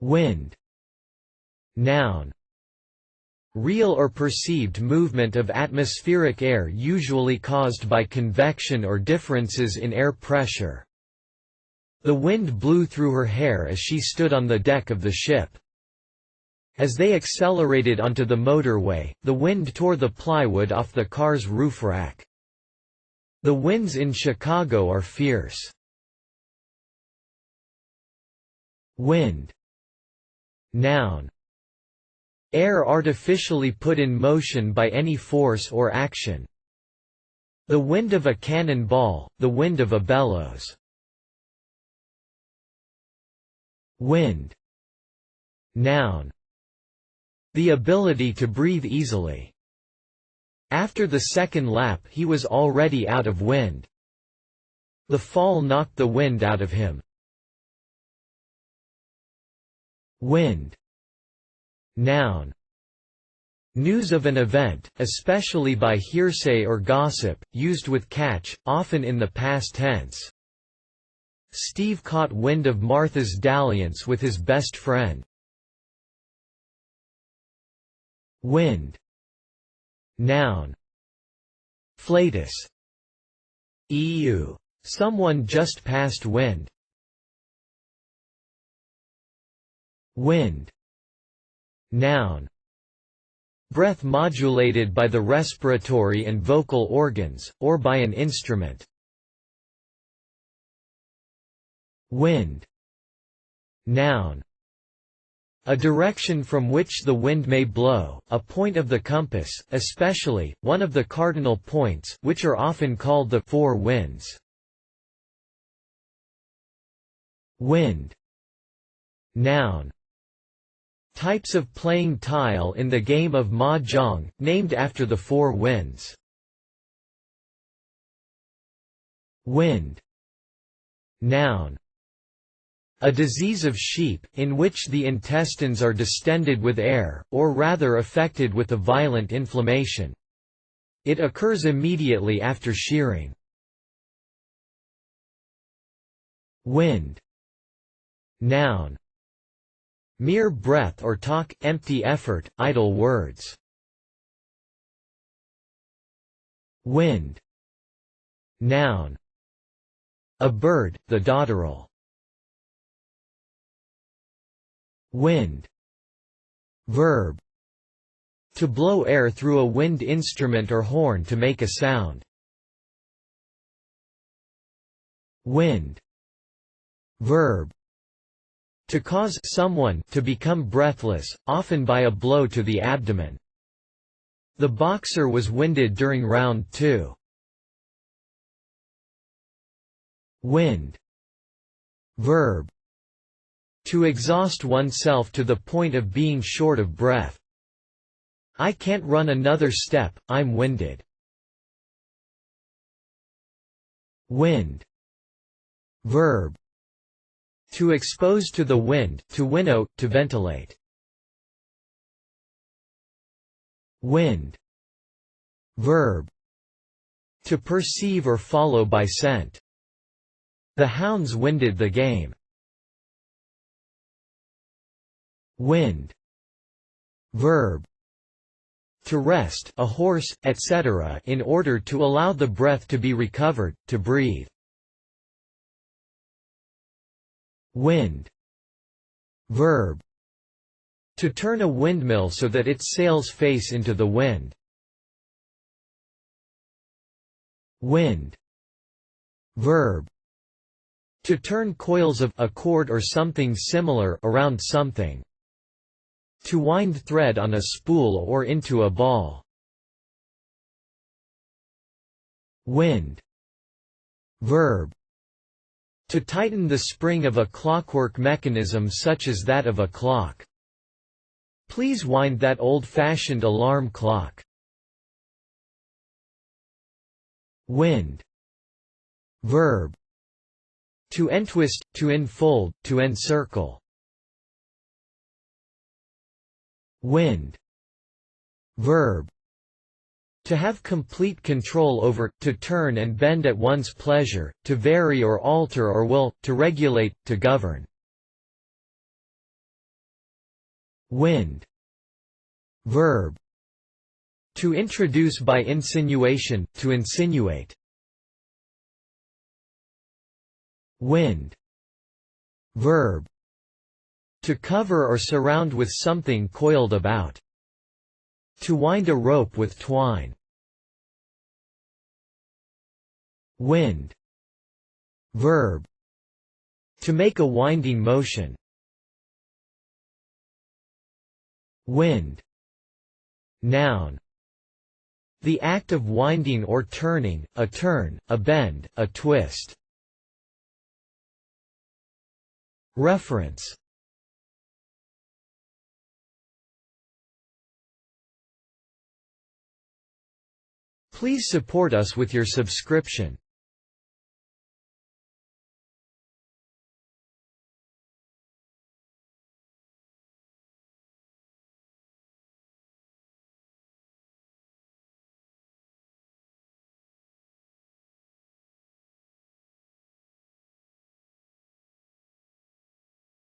Wind. Noun. Real or perceived movement of atmospheric air usually caused by convection or differences in air pressure. The wind blew through her hair as she stood on the deck of the ship. As they accelerated onto the motorway, the wind tore the plywood off the car's roof rack. The winds in Chicago are fierce. Wind. Noun. Air artificially put in motion by any force or action. The wind of a cannonball, the wind of a bellows. Wind. Noun. The ability to breathe easily. After the second lap he was already out of wind. The fall knocked the wind out of him. Wind. Noun. News of an event, especially by hearsay or gossip, used with catch, often in the past tense. Steve caught wind of Martha's dalliance with his best friend. Wind. Noun. Flatus. EU. Someone just passed wind. Wind. Noun. Breath modulated by the respiratory and vocal organs, or by an instrument. Wind. Noun. A direction from which the wind may blow, a point of the compass, especially, one of the cardinal points, which are often called the four winds. Wind. Noun. Types of playing tile in the game of mahjong, named after the four winds. Wind. Noun. A disease of sheep, in which the intestines are distended with air, or rather affected with a violent inflammation. It occurs immediately after shearing. Wind. Noun. Mere breath or talk, empty effort, idle words. Wind. Noun. A bird, the dotterel. Wind. Verb. To blow air through a wind instrument or horn to make a sound. Wind. Verb. To cause someone to become breathless, often by a blow to the abdomen. The boxer was winded during round 2. Wind. Verb. To exhaust oneself to the point of being short of breath. I can't run another step, I'm winded. Wind. Verb. To expose to the wind, to winnow, to ventilate. Wind. Verb. To perceive or follow by scent. The hounds winded the game. Wind. Verb. To rest a horse, etc. in order to allow the breath to be recovered, to breathe. Wind. Verb. To turn a windmill so that its sails face into the wind. Wind. Verb. To turn coils of a cord or something similar around something. To wind thread on a spool or into a ball. Wind. Verb. To tighten the spring of a clockwork mechanism such as that of a clock. Please wind that old-fashioned alarm clock. Wind. Verb. To entwist, to enfold, to encircle. Wind. Verb. To have complete control over, to turn and bend at one's pleasure, to vary or alter or will, to regulate, to govern. Wind. Verb. To introduce by insinuation, to insinuate. Wind. Verb. To cover or surround with something coiled about. To wind a rope with twine. Wind. Verb. To make a winding motion. Wind. Noun. The act of winding or turning, a turn, a bend, a twist. Reference. Please support us with your subscription.